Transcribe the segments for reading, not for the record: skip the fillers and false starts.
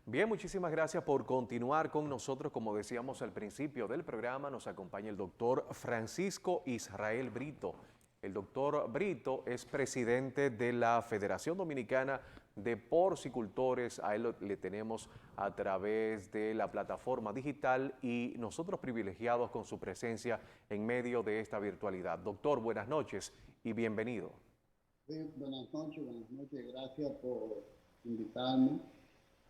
Bien, muchísimas gracias por continuar con nosotros. Como decíamos al principio del programa, nos acompaña el doctor Francisco Israel Brito. El doctor Brito es presidente de la Federación Dominicana de Porcicultores. A él le tenemos a través de la plataforma digital y nosotros privilegiados con su presencia en medio de esta virtualidad. Doctor, buenas noches y bienvenido. Sí, buenas noches, gracias por invitarme.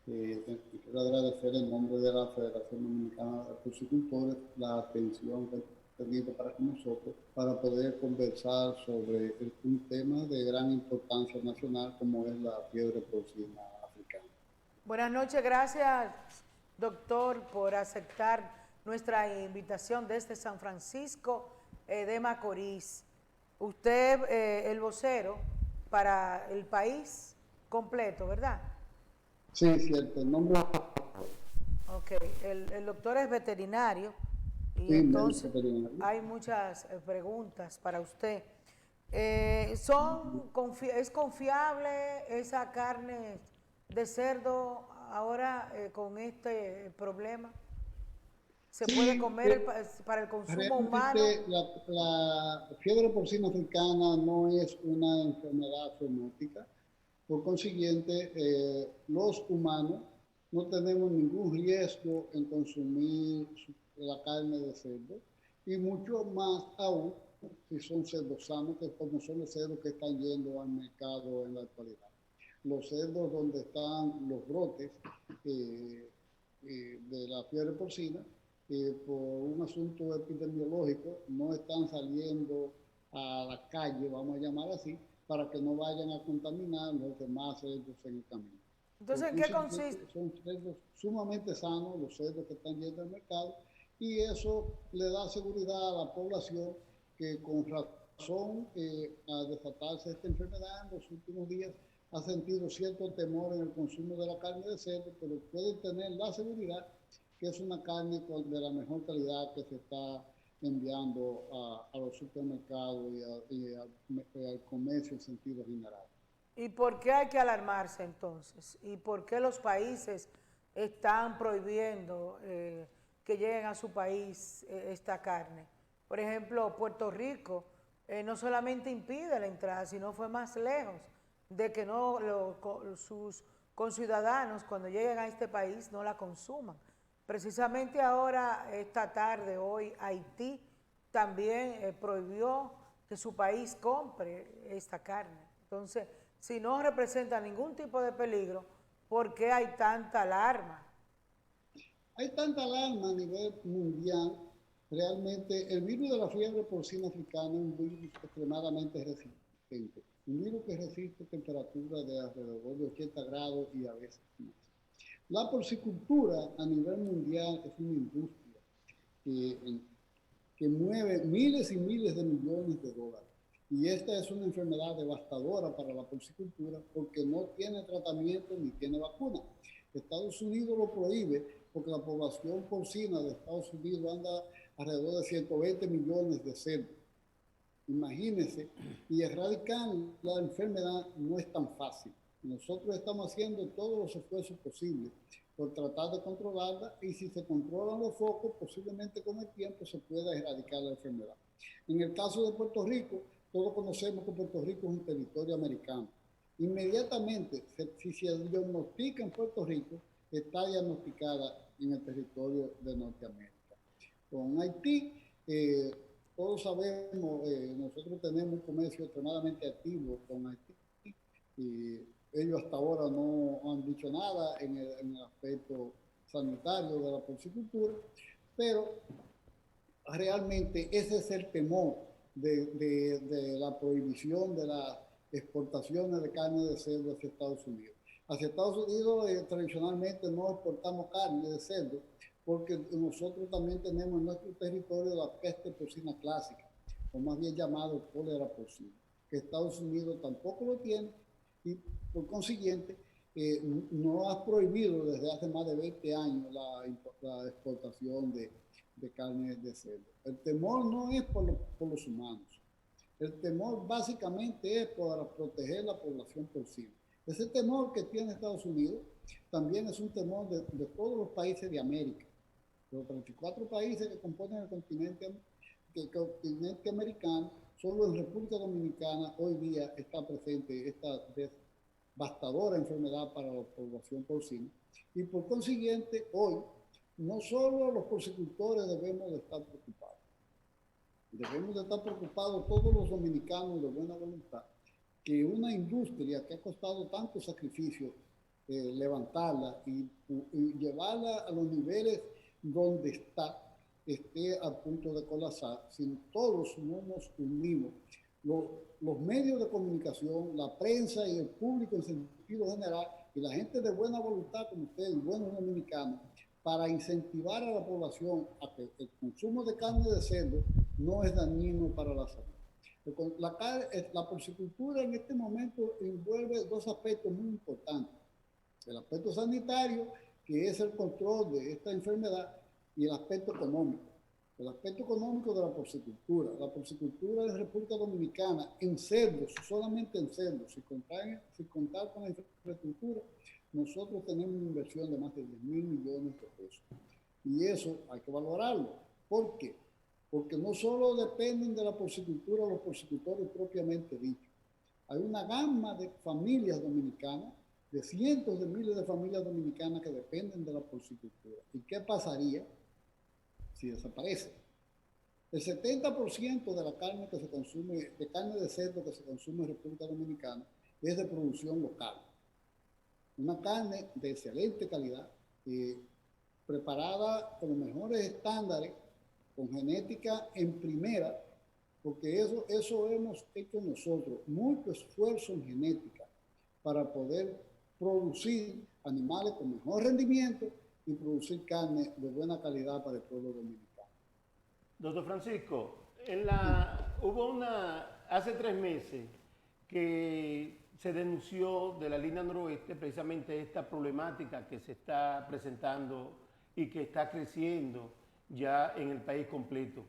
Quiero agradecer en nombre de la Federación Dominicana de Porcicultores la atención que han tenido para con nosotros para poder conversar sobre un tema de gran importancia nacional como es la fiebre porcina africana. Buenas noches, gracias doctor por aceptar nuestra invitación desde San Francisco de Macorís. Usted, el vocero para el país completo, ¿verdad? Sí, cierto, el nombre Ok, el doctor es veterinario y sí, médico entonces veterinario. hay muchas preguntas para usted. ¿Es confiable esa carne de cerdo ahora con este problema? ¿Se puede Sí, comer para el consumo humano? realmente la fiebre porcina africana no es una enfermedad zoonótica. Por consiguiente, los humanos no tenemos ningún riesgo en consumir la carne de cerdo y mucho más aún si son cerdos sanos, que como son los cerdos que están yendo al mercado en la actualidad. Los cerdos donde están los brotes de la fiebre porcina, por un asunto epidemiológico, no están saliendo a la calle, vamos a llamar así, para que no vayan a contaminar los demás cerdos en el camino. Por Entonces, ¿en qué consiste? consiguiente, son cerdos sumamente sanos, los cerdos que están yendo al mercado, y eso le da seguridad a la población que con razón al desatarse esta enfermedad en los últimos días ha sentido cierto temor en el consumo de la carne de cerdo, pero pueden tener la seguridad que es una carne de la mejor calidad que se está enviando a los supermercados y al comercio en sentido general. ¿Y por qué hay que alarmarse entonces? ¿Y por qué los países están prohibiendo que lleguen a su país esta carne? Por ejemplo, Puerto Rico no solamente impide la entrada, sino fue más lejos de que sus conciudadanos cuando lleguen a este país no la consuman. Precisamente ahora, esta tarde, hoy, Haití también prohibió que su país compre esta carne. Entonces, si no representa ningún tipo de peligro, ¿por qué hay tanta alarma? Hay tanta alarma a nivel mundial. Realmente el virus de la fiebre porcina africana es un virus extremadamente resistente. Un virus que resiste temperaturas de alrededor de 80 grados y a veces más. La porcicultura a nivel mundial es una industria que, que mueve miles y miles de millones de dólares. Y esta es una enfermedad devastadora para la porcicultura porque no tiene tratamiento ni tiene vacuna. Estados Unidos lo prohíbe porque la población porcina de Estados Unidos anda alrededor de 120 millones de cerdos. Imagínense, y erradicar la enfermedad no es tan fácil. Nosotros estamos haciendo todos los esfuerzos posibles por tratar de controlarla y si se controlan los focos, posiblemente con el tiempo se pueda erradicar la enfermedad. En el caso de Puerto Rico, todos conocemos que Puerto Rico es un territorio americano. Inmediatamente, si se diagnostica en Puerto Rico, está diagnosticada en el territorio de Norteamérica. Con Haití, todos sabemos, nosotros tenemos un comercio extremadamente activo con Haití y ellos hasta ahora no han dicho nada en el aspecto sanitario de la porcicultura, pero realmente ese es el temor de la prohibición de las exportaciones de carne de cerdo hacia Estados Unidos. Hacia Estados Unidos tradicionalmente no exportamos carne de cerdo porque nosotros también tenemos en nuestro territorio la peste porcina clásica, o más bien llamado cólera porcina, que Estados Unidos tampoco lo tiene y por consiguiente no ha prohibido desde hace más de 20 años la exportación de carne de cerdo. El temor no es por los humanos. El temor básicamente es para proteger la población porcina. Ese temor que tiene Estados Unidos también es un temor de todos los países de América. Los 34 países que componen el continente americano, solo en República Dominicana hoy día está presente esta devastadora enfermedad para la población porcina. Y por consiguiente, hoy, no solo los porcicultores debemos de estar preocupados, debemos de estar preocupados todos los dominicanos de buena voluntad, que una industria que ha costado tanto sacrificio levantarla y llevarla a los niveles donde esté a punto de colapsar, si todos no nos unimos, los medios de comunicación, la prensa y el público en sentido general, y la gente de buena voluntad como ustedes, buenos dominicanos, para incentivar a la población a que el consumo de carne de cerdo no es dañino para la salud. La porcicultura en este momento envuelve dos aspectos muy importantes. El aspecto sanitario, que es el control de esta enfermedad, y el aspecto económico. El aspecto económico de la porcicultura. La porcicultura de República Dominicana en cerdos, solamente en cerdos, sin contar con la infraestructura, nosotros tenemos una inversión de más de 10.000 millones de pesos. Y eso hay que valorarlo. ¿Por qué? Porque no solo dependen de la porcicultura los porcicultores propiamente dichos. Hay una gama de familias dominicanas, de cientos de miles de familias dominicanas que dependen de la porcicultura. ¿Y qué pasaría si desaparece? El 70% de la carne que se consume, de carne de cerdo que se consume en República Dominicana, es de producción local. Una carne de excelente calidad, preparada con los mejores estándares, con genética en primera, porque eso hemos hecho nosotros, mucho esfuerzo en genética para poder producir animales con mejor rendimiento y producir carne de buena calidad para el pueblo dominicano. Doctor Francisco, hace 3 meses que se denunció de la línea noroeste precisamente esta problemática que se está presentando y que está creciendo ya en el país completo.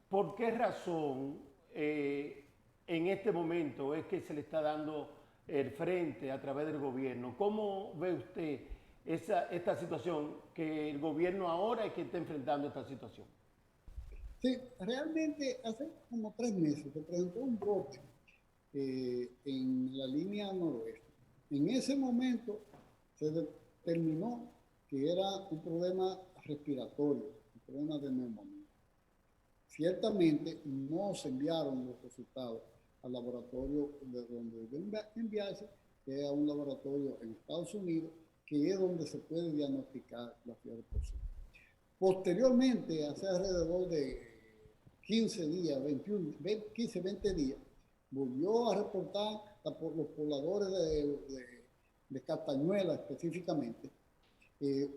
¿Por qué razón en este momento es que se le está dando el frente a través del gobierno? ¿Cómo ve usted esta situación, que el gobierno ahora es que está enfrentando esta situación? Sí, realmente hace como 3 meses se presentó un brote en la línea noroeste. En ese momento se determinó que era un problema respiratorio, un problema de neumonía. Ciertamente no se enviaron los resultados al laboratorio de donde deben enviarse, que es a un laboratorio en Estados Unidos, que es donde se puede diagnosticar la fiebre porcina. Posteriormente, hace alrededor de 15 días, 20 días, volvió a reportar los pobladores de Castañuela específicamente,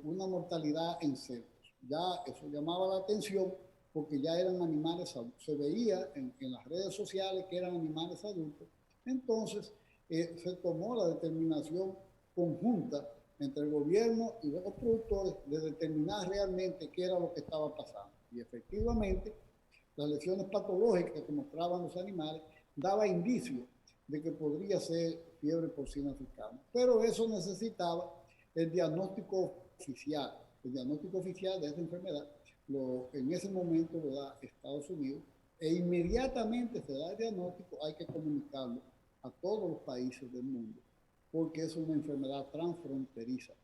una mortalidad en cerdos. Ya eso llamaba la atención porque ya eran animales adultos. Se veía en las redes sociales que eran animales adultos. Entonces se tomó la determinación conjunta entre el gobierno y los productores de determinar realmente qué era lo que estaba pasando. Y efectivamente, las lesiones patológicas que mostraban los animales daba indicios de que podría ser fiebre porcina africana. Pero eso necesitaba el diagnóstico oficial. El diagnóstico oficial de esta enfermedad en ese momento lo da Estados Unidos, e inmediatamente se da el diagnóstico, hay que comunicarlo a todos los países del mundo, porque es una enfermedad transfronteriza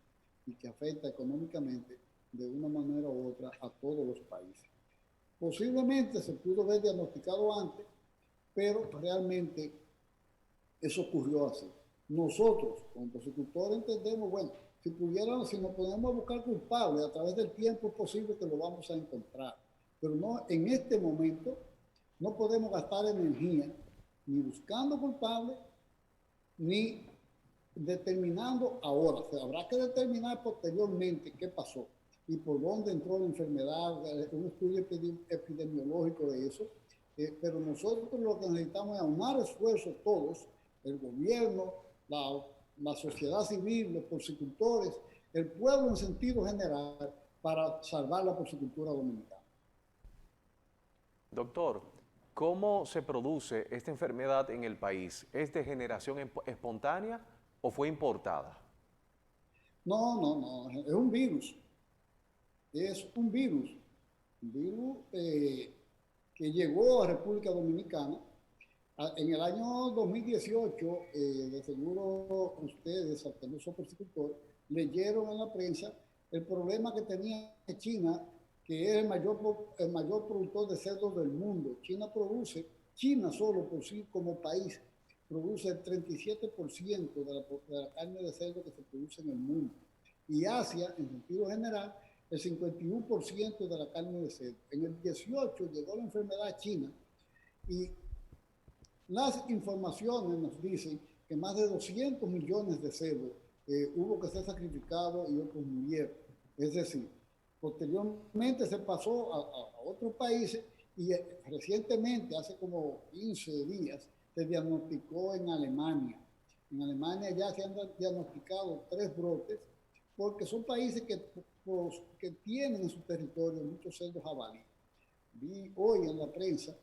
y que afecta económicamente de una manera u otra a todos los países. Posiblemente se pudo haber diagnosticado antes, pero realmente eso ocurrió así. Nosotros, como porcicultores, entendemos, bueno, si nos podemos buscar culpables a través del tiempo, es posible que lo vamos a encontrar. Pero no, en este momento no podemos gastar energía ni buscando culpables, ni determinando ahora. O sea, habrá que determinar posteriormente qué pasó y por dónde entró la enfermedad, un estudio epidemiológico de eso. Pero nosotros lo que necesitamos es aunar esfuerzos todos, el gobierno, la sociedad civil, los porcicultores, el pueblo en sentido general, para salvar la porcicultura dominicana. Doctor, ¿cómo se produce esta enfermedad en el país? ¿Es de generación espontánea o fue importada? No, es un virus. Es un virus que llegó a República Dominicana. En el año 2018, de seguro ustedes, que no son porcicultores, leyeron en la prensa el problema que tenía China, que es el mayor productor de cerdos del mundo. China solo por sí como país, produce el 37% de la carne de cerdo que se produce en el mundo. Y Asia, en sentido general, el 51% de la carne de cerdo. En el 18 llegó la enfermedad china y las informaciones nos dicen que más de 200 millones de cerdos hubo que ser sacrificados y otros murieron. Es decir, posteriormente se pasó a otros países y recientemente, hace como 15 días, se diagnosticó en Alemania. En Alemania ya se han diagnosticado 3 brotes porque son países que tienen en su territorio muchos cerdos jabalí. Vi hoy en la prensa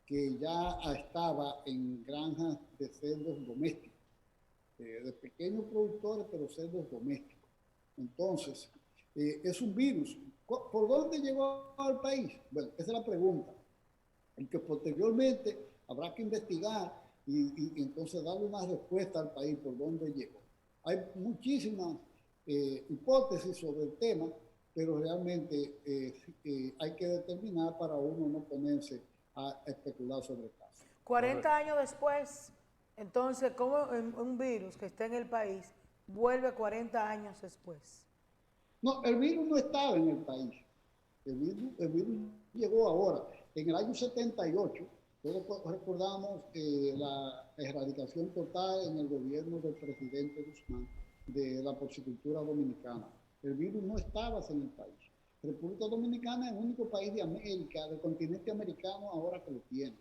que ya estaba en granjas de cerdos domésticos, de pequeños productores, pero cerdos domésticos. Entonces, es un virus. ¿Por dónde llegó al país? Bueno, esa es la pregunta. Y que posteriormente habrá que investigar y entonces darle una respuesta al país por dónde llegó. Hay muchísimas hipótesis sobre el tema, pero realmente hay que determinar para uno no ponerse a especular sobre el caso. 40 años después, entonces, ¿cómo un virus que está en el país vuelve 40 años después? No, el virus no estaba en el país. El virus llegó ahora. En el año 78, todos recordamos la erradicación total en el gobierno del presidente Guzmán de la porcicultura dominicana. El virus no estaba en el país. República Dominicana es el único país de América, del continente americano, ahora que lo tiene.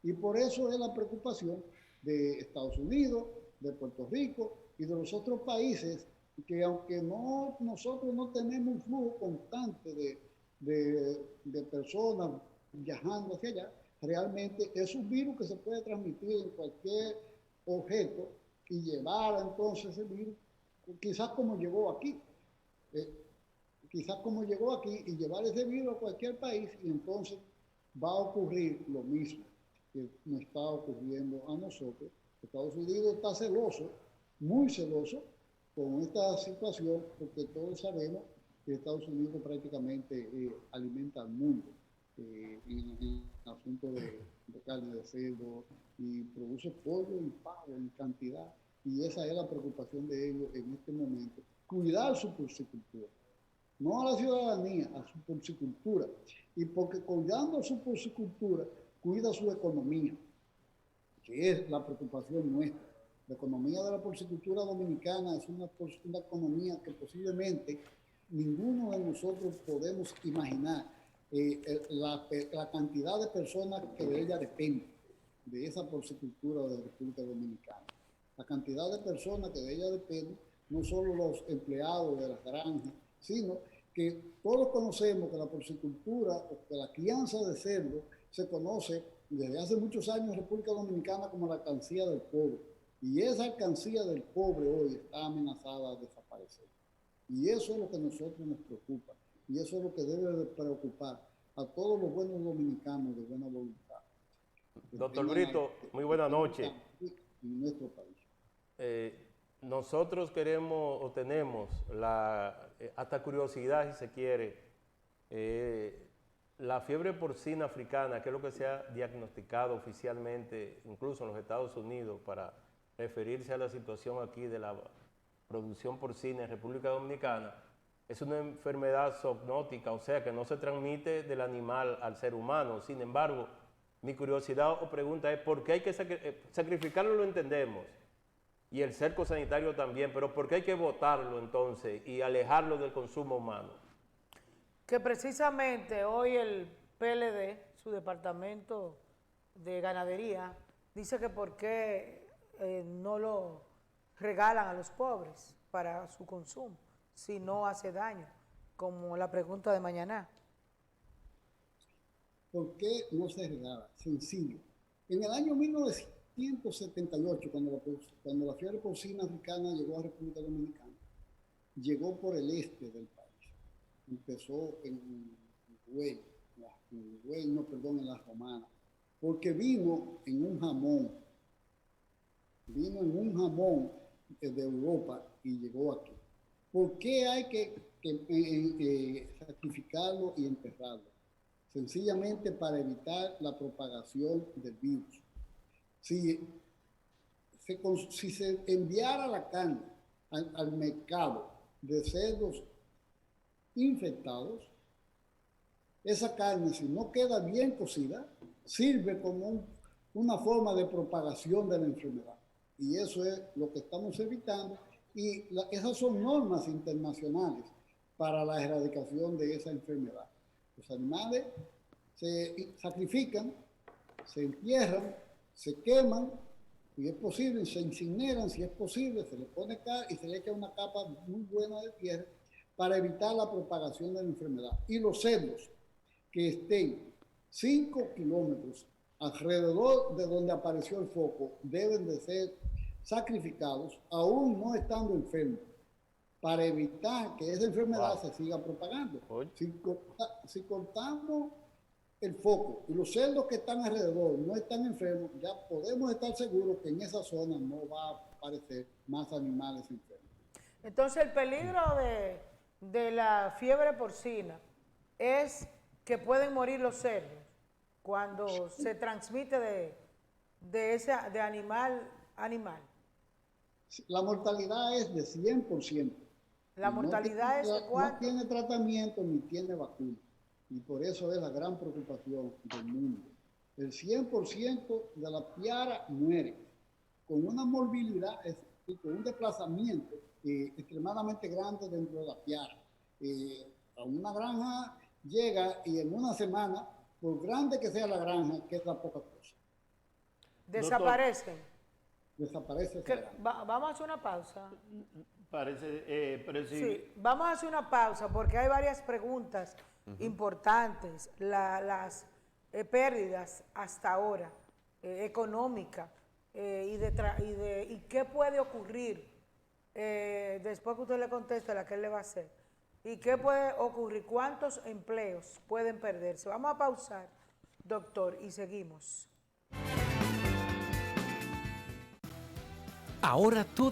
Y por eso es la preocupación de Estados Unidos, de Puerto Rico y de los otros países que aunque nosotros no tenemos un flujo constante de personas viajando hacia allá, realmente es un virus que se puede transmitir en cualquier objeto y llevar entonces el virus, quizás como llegó aquí y llevar ese virus a cualquier país y entonces va a ocurrir lo mismo que nos está ocurriendo a nosotros. Estados Unidos está celoso, muy celoso con esta situación porque todos sabemos que Estados Unidos prácticamente alimenta al mundo en el asunto de carne de cerdo y produce pollo y pavo en cantidad y esa es la preocupación de ellos en este momento, cuidar su porcicultura. No a la ciudadanía, a su porcicultura. Y porque cuidando su porcicultura, cuida su economía, que es la preocupación nuestra. La economía de la porcicultura dominicana es una economía que posiblemente ninguno de nosotros podemos imaginar la cantidad de personas que de ella dependen, de esa porcicultura de la República Dominicana. La cantidad de personas que de ella dependen, no solo los empleados de las granjas, sino que todos conocemos que la porcicultura o que la crianza de cerdo se conoce desde hace muchos años en República Dominicana como la alcancía del pobre. Y esa alcancía del pobre hoy está amenazada de desaparecer. Y eso es lo que a nosotros nos preocupa. Y eso es lo que debe de preocupar a todos los buenos dominicanos de buena voluntad. Doctor Brito, muy buena noche. En nuestro país. Nosotros queremos o tenemos hasta curiosidad, si se quiere, la fiebre porcina africana, que es lo que se ha diagnosticado oficialmente, incluso en los Estados Unidos, para referirse a la situación aquí de la producción porcina en República Dominicana, es una enfermedad zoonótica, o sea que no se transmite del animal al ser humano. Sin embargo, mi curiosidad o pregunta es ¿por qué hay que sacrificarlo? Lo entendemos, y el cerco sanitario también, pero ¿por qué hay que botarlo entonces y alejarlo del consumo humano? Que precisamente hoy el PLD, su departamento de ganadería, dice que por qué no lo regalan a los pobres para su consumo, si no hace daño, como la pregunta de mañana. ¿Por qué no se regala? Sencillo. En el año 1900, 1978, cuando la fiebre porcina africana llegó a República Dominicana, llegó por el este del país. Empezó en Higüey, en la Romana, porque vino en un jamón de Europa y llegó aquí. ¿Por qué hay que sacrificarlo y enterrarlo? Sencillamente para evitar la propagación del virus. Si se enviara la carne al mercado de cerdos infectados, esa carne, si no queda bien cocida, sirve como una forma de propagación de la enfermedad. Y eso es lo que estamos evitando. Y esas son normas internacionales para la erradicación de esa enfermedad. Los animales se sacrifican, se entierran, se queman, si es posible, se incineran, si es posible, se le pone y se le echa una capa muy buena de tierra para evitar la propagación de la enfermedad. Y los cerdos que estén 5 kilómetros alrededor de donde apareció el foco deben de ser sacrificados, aún no estando enfermos, para evitar que esa enfermedad se siga propagando. Si cortamos el foco y los cerdos que están alrededor no están enfermos, ya podemos estar seguros que en esa zona no va a aparecer más animales enfermos. Entonces, el peligro de la fiebre porcina es que pueden morir los cerdos cuando se transmite de animal a animal. La mortalidad es de 100%. ¿La mortalidad es de cuánto? No tiene tratamiento ni tiene vacuna. Y por eso es la gran preocupación del mundo. El 100% de la piara muere con una morbilidad y con un desplazamiento extremadamente grande dentro de la piara. A una granja llega y en una semana, por grande que sea la granja, que es la poca cosa, ¿Desaparecen? desaparece. Vamos a hacer una pausa. Sí. Vamos a hacer una pausa porque hay varias preguntas importantes. Las pérdidas hasta ahora, económicas, y qué puede ocurrir después que usted le conteste la que él le va a hacer. ¿Y qué puede ocurrir? ¿Cuántos empleos pueden perderse? Vamos a pausar, doctor, y seguimos. Ahora todo